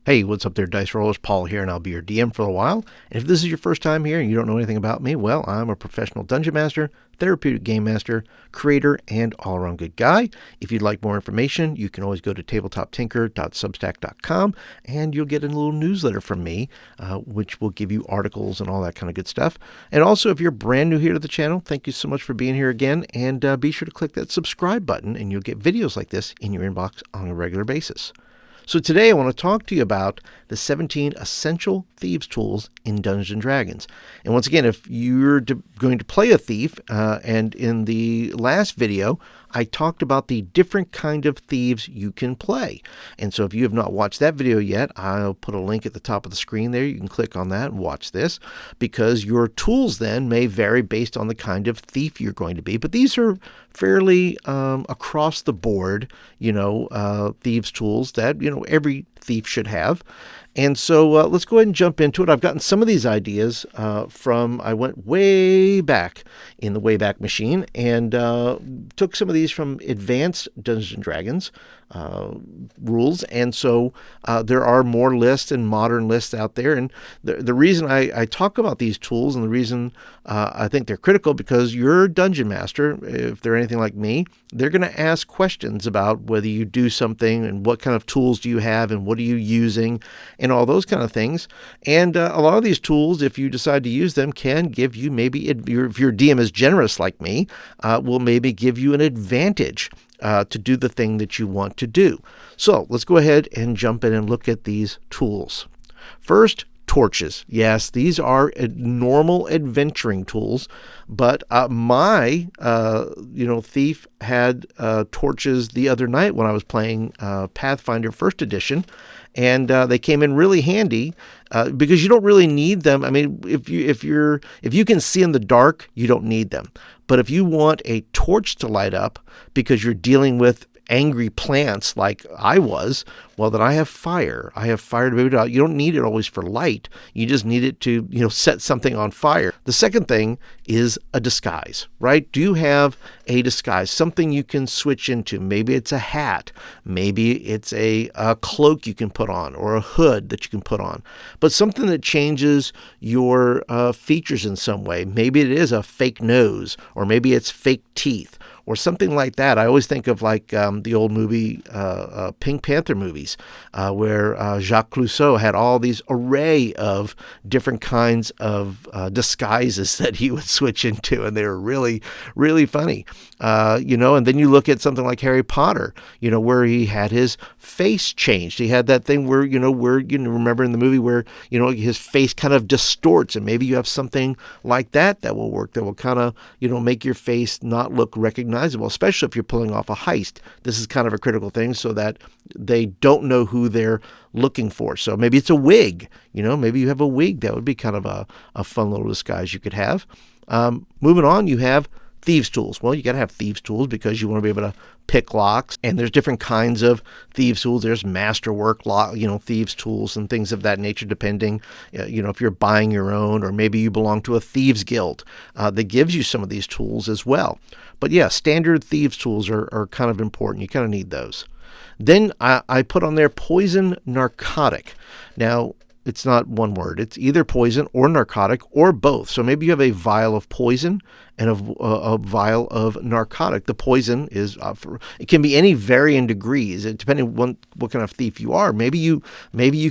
Hey, what's up there, Dice Rollers? Paul here, and I'll be your DM for a while. And if this is your first time here and you don't know anything about me, well, I'm a professional dungeon master, therapeutic game master, creator, and all-around good guy. If you'd like more information, you can always go to tabletoptinker.substack.com, and you'll get a little newsletter from me, which will give you articles and all that kind of good stuff. And also, if you're brand new here to the channel, thank you so much for being here again, and be sure to click that subscribe button, and you'll get videos like this in your inbox on a regular basis. So today I want to talk to you about the 17 essential thieves tools in Dungeons & Dragons. And once again, if you're going to play a thief, and in the last video, I talked about the different kind of thieves you can play. And so if you have not watched that video yet, I'll put a link at the top of the screen there. You can click on that and watch this, because your tools then may vary based on the kind of thief you're going to be. But these are fairly across the board, thieves tools that, every thief should have. And so let's go ahead and jump into it. I've gotten some of these ideas I went way back in the Wayback Machine, and took some of these from Advanced Dungeons & Dragons rules. And so there are more lists and modern lists out there. And the reason I talk about these tools, and the reason I think they're critical, because your dungeon master, if they're anything like me, they're going to ask questions about whether you do something and what kind of tools do you have and what are you using and all those kind of things. And a lot of these tools, if you decide to use them, can give you maybe, if your DM is generous like me, will maybe give you an advantage to do the thing that you want to do. So let's go ahead and jump in and look at these tools. First, torches. Yes, these are normal adventuring tools, but my thief had torches the other night when I was playing Pathfinder First Edition, and they came in really handy because you don't really need them. I mean, if you can see in the dark, you don't need them. But if you want a torch to light up because you're dealing with angry plants like I was, well, then I have fire. I have fire to move it out. You don't need it always for light. You just need it to, set something on fire. The second thing is a disguise, right? Do you have a disguise, something you can switch into? Maybe it's a hat. Maybe it's a cloak you can put on, or a hood that you can put on, but something that changes your features in some way. Maybe it is a fake nose, or maybe it's fake teeth, or something like that. I always think of like the old movie, Pink Panther movies, where Jacques Clouseau had all these array of different kinds of disguises that he would switch into, and they were really, really funny. And then you look at something like Harry Potter, where he had his face changed. He had that thing where, remember in the movie where, his face kind of distorts, and maybe you have something like that will work, that will kind of, make your face not look recognizable, especially if you're pulling off a heist. This is kind of a critical thing so that they don't know who they're looking for. So maybe it's a wig, maybe you have a wig. That would be kind of a fun little disguise you could have. Moving on, you have thieves tools. Well, you got to have thieves tools because you want to be able to pick locks, and there's different kinds of thieves tools. There's masterwork lock, thieves tools and things of that nature, depending, if you're buying your own, or maybe you belong to a thieves guild that gives you some of these tools as well. But yeah, standard thieves tools are kind of important. You kind of need those. Then I put on there poison narcotic. Now, it's not one word. It's either poison or narcotic or both. So maybe you have a vial of poison and a vial of narcotic. The poison is it can be any varying degrees, depending on what kind of thief you are. Maybe you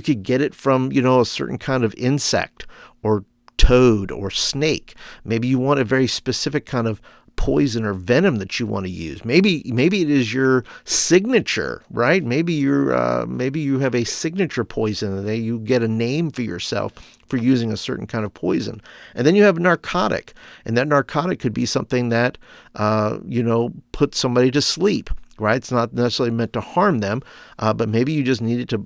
could get it from a certain kind of insect or toad or snake. Maybe you want a very specific kind of poison or venom that you want to use. Maybe it is your signature, right? Maybe you have a signature poison, and you get a name for yourself for using a certain kind of poison. And then you have narcotic, and that narcotic could be something that puts somebody to sleep. Right? It's not necessarily meant to harm them, but maybe you just need it to,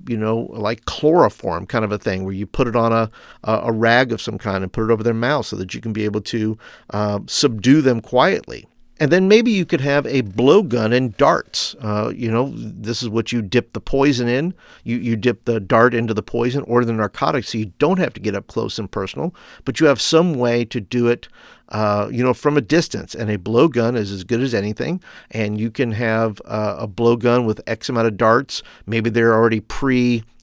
like chloroform kind of a thing, where you put it on a rag of some kind and put it over their mouth so that you can be able to subdue them quietly. And then maybe you could have a blowgun and darts. This is what you dip the poison in. You dip the dart into the poison or the narcotic, so you don't have to get up close and personal, but you have some way to do it, from a distance. And a blowgun is as good as anything. And you can have a blowgun with X amount of darts. Maybe they're already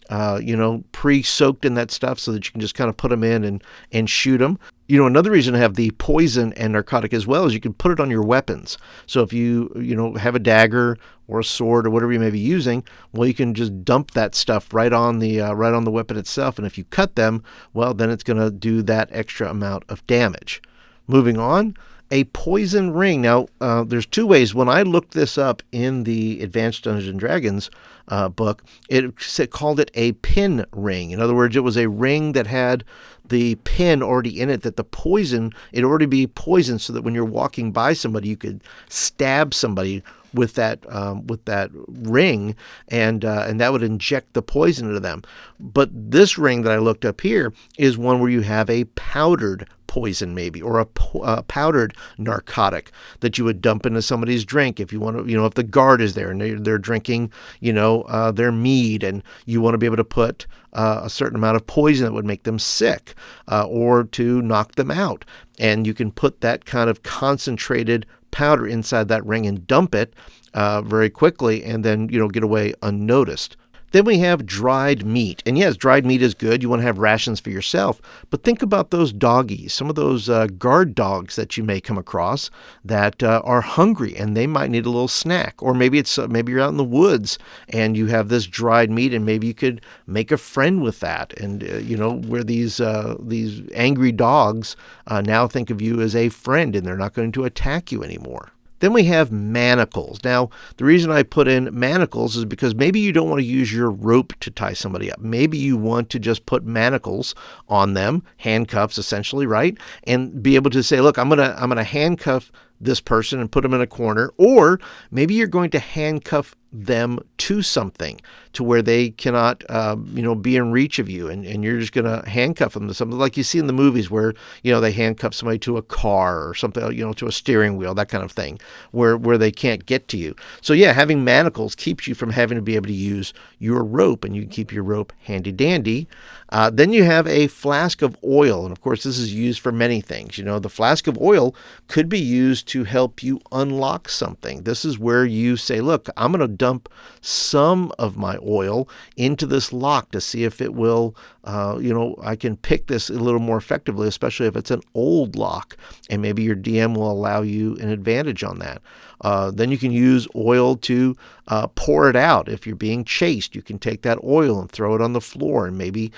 pre-soaked in that stuff so that you can just kind of put them in and shoot them. Another reason to have the poison and narcotic as well is you can put it on your weapons. So if you have a dagger or a sword or whatever you may be using, well, you can just dump that stuff right on the weapon itself. And if you cut them, well, then it's going to do that extra amount of damage. Moving on, a poison ring. Now, there's two ways. When I looked this up in the Advanced Dungeons & Dragons book, it called it a pin ring. In other words, it was a ring that had the pin already in it, that the poison, it already be poisoned so that when you're walking by somebody, you could stab somebody with that ring, and that would inject the poison into them. But this ring that I looked up here is one where you have a powdered poison, maybe, or a powdered narcotic that you would dump into somebody's drink if you want to, if the guard is there and they're drinking, their mead, and you want to be able to put a certain amount of poison that would make them sick or to knock them out. And you can put that kind of concentrated powder inside that ring and dump it very quickly, and then get away unnoticed. Then we have dried meat. And yes, dried meat is good. You want to have rations for yourself. But think about those doggies, some of those guard dogs that you may come across that are hungry and they might need a little snack. Or maybe maybe you're out in the woods and you have this dried meat, and maybe you could make a friend with that. And, where these angry dogs now think of you as a friend and they're not going to attack you anymore. Then we have manacles. Now, the reason I put in manacles is because maybe you don't want to use your rope to tie somebody up. Maybe you want to just put manacles on them, handcuffs essentially, right? And be able to say, look, I'm gonna handcuff this person and put them in a corner. Or maybe you're going to handcuff them to something to where they cannot, be in reach of you, and you're just going to handcuff them to something like you see in the movies where, they handcuff somebody to a car or something, to a steering wheel, that kind of thing, where they can't get to you. So yeah, having manacles keeps you from having to be able to use your rope, and you can keep your rope handy dandy. Then you have a flask of oil, and of course this is used for many things. The flask of oil could be used to help you unlock something. This is where you say, look, I'm going to dump some of my oil into this lock to see if it will, I can pick this a little more effectively, especially if it's an old lock, and maybe your DM will allow you an advantage on that. Then you can use oil to pour it out. If you're being chased, you can take that oil and throw it on the floor, and maybe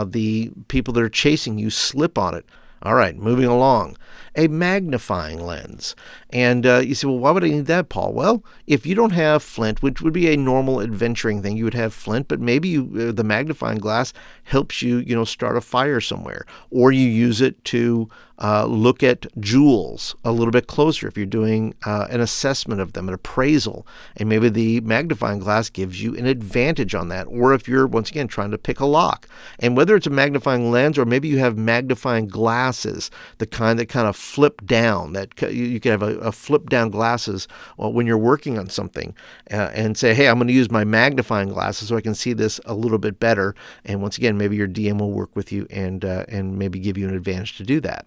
the people that are chasing you slip on it. All right, moving along. A magnifying lens. And you say, well, why would I need that, Paul? Well, if you don't have flint, which would be a normal adventuring thing, you would have flint, but maybe the magnifying glass helps you, start a fire somewhere. Or you use it to look at jewels a little bit closer if you're doing an assessment of them, an appraisal. And maybe the magnifying glass gives you an advantage on that. Or if you're, once again, trying to pick a lock. And whether it's a magnifying lens or maybe you have magnifying glasses, the kind that kind of flip down, that you can have a flip down glasses when you're working on something and say, hey, I'm going to use my magnifying glasses so I can see this a little bit better. And once again, maybe your DM will work with you and maybe give you an advantage to do that.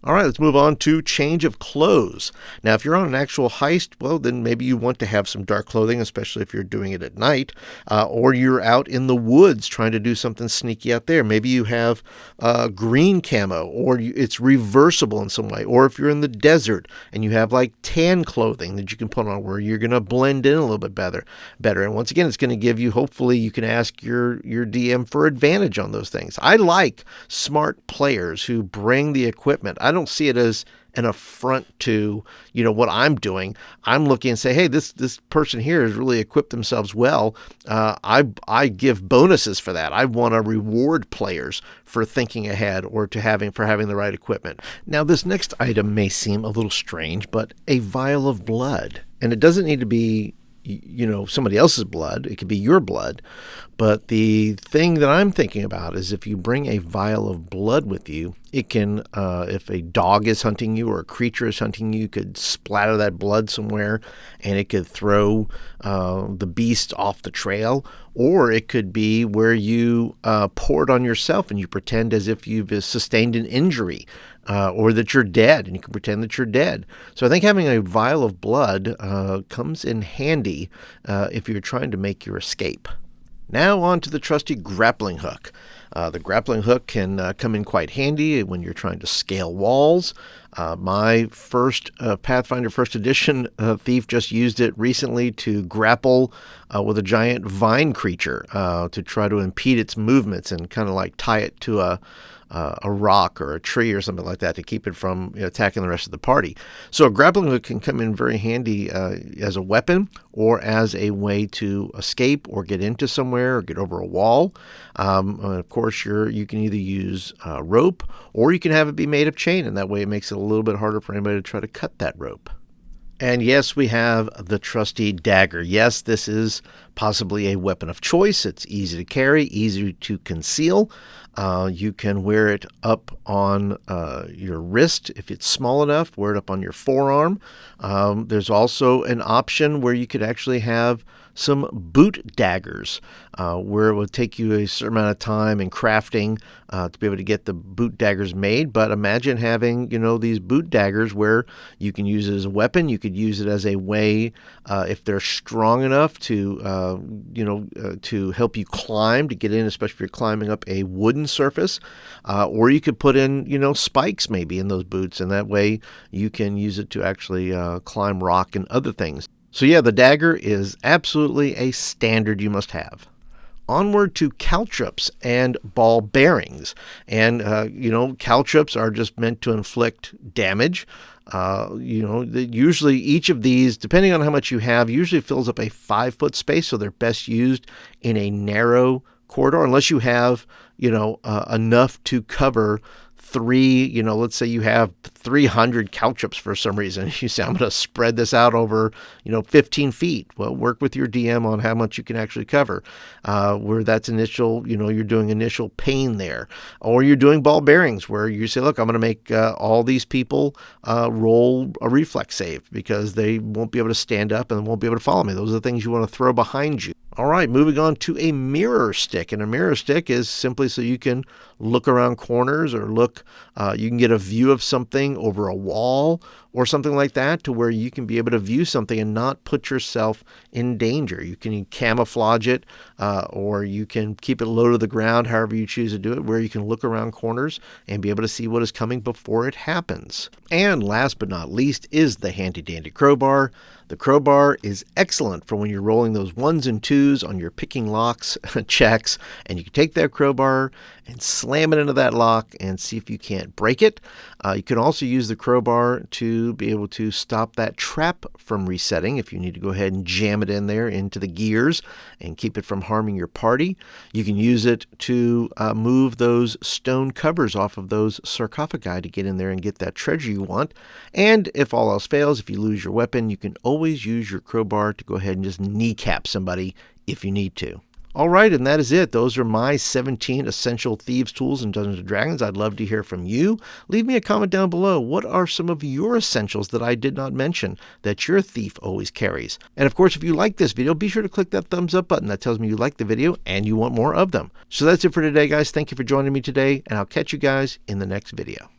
All right, let's move on to change of clothes. Now, if you're on an actual heist, well, then maybe you want to have some dark clothing, especially if you're doing it at night, or you're out in the woods trying to do something sneaky out there. Maybe you have green camo, or it's reversible in some way. Or if you're in the desert and you have like tan clothing that you can put on where you're going to blend in a little bit better. And once again, it's going to give you, hopefully you can ask your DM for advantage on those things. I like smart players who bring the equipment. I don't see it as an affront to, what I'm doing. I'm looking and say, hey, this person here has really equipped themselves well. I give bonuses for that. I want to reward players for thinking ahead or for having the right equipment. Now, this next item may seem a little strange, but a vial of blood. And it doesn't need to be somebody else's blood. It could be your blood. But the thing that I'm thinking about is if you bring a vial of blood with you, it can, if a dog is hunting you or a creature is hunting you, could splatter that blood somewhere and it could throw the beast off the trail. Or it could be where you pour it on yourself and you pretend as if you've sustained an injury or that you're dead, and you can pretend that you're dead. So I think having a vial of blood comes in handy if you're trying to make your escape. Now on to the trusty grappling hook. The grappling hook can come in quite handy when you're trying to scale walls. My first Pathfinder First Edition thief just used it recently to grapple with a giant vine creature to try to impede its movements and kind of like tie it to a rock or a tree or something like that to keep it from attacking the rest of the party. So a grappling hook can come in very handy as a weapon or as a way to escape or get into somewhere or get over a wall. Of course, you can either use rope or you can have it be made of chain, and that way it makes it a little bit harder for anybody to try to cut that rope. And yes, we have the trusty dagger. Yes, this is possibly a weapon of choice. It's easy to carry, easy to conceal. You can wear it up on your wrist if it's small enough. Wear it up on your forearm. There's also an option where you could actually have some boot daggers, where it would take you a certain amount of time in crafting to be able to get the boot daggers made. But imagine having, these boot daggers where you can use it as a weapon. You could use it as a way, if they're strong enough to, to help you climb, to get in, especially if you're climbing up a wooden surface. Or you could put in, spikes maybe in those boots, and that way you can use it to actually climb rock and other things. So yeah, the dagger is absolutely a standard you must have. Onward to caltrops and ball bearings. And, caltrops are just meant to inflict damage. Usually each of these, depending on how much you have, usually fills up a 5-foot space. So they're best used in a narrow corridor, unless you have, enough to cover let's say you have 300 caltrops for some reason. You say, I'm going to spread this out over, 15 feet. Well, work with your DM on how much you can actually cover. Where that's initial, you're doing initial pain there. Or you're doing ball bearings where you say, look, I'm going to make all these people roll a reflex save because they won't be able to stand up and won't be able to follow me. Those are the things you want to throw behind you. All right, moving on to a mirror stick. And a mirror stick is simply so you can look around corners or you can get a view of something over a wall or something like that, to where you can be able to view something and not put yourself in danger. You can camouflage it, or you can keep it low to the ground, however you choose to do it, where you can look around corners and be able to see what is coming before it happens. And last but not least is the handy dandy crowbar. The crowbar is excellent for when you're rolling those 1s and 2s on your picking locks checks, and you can take that crowbar and slam it into that lock and see if you can't break it. You can also use the crowbar to be able to stop that trap from resetting if you need to go ahead and jam it in there into the gears and keep it from harming your party. You can use it to move those stone covers off of those sarcophagi to get in there and get that treasure you want. And if all else fails, if you lose your weapon, you can always use your crowbar to go ahead and just kneecap somebody if you need to. All right, and that is it. Those are my 17 essential thieves tools in Dungeons & Dragons. I'd love to hear from you. Leave me a comment down below. What are some of your essentials that I did not mention that your thief always carries? And of course, if you like this video, be sure to click that thumbs up button. That tells me you like the video and you want more of them. So that's it for today, guys. Thank you for joining me today, and I'll catch you guys in the next video.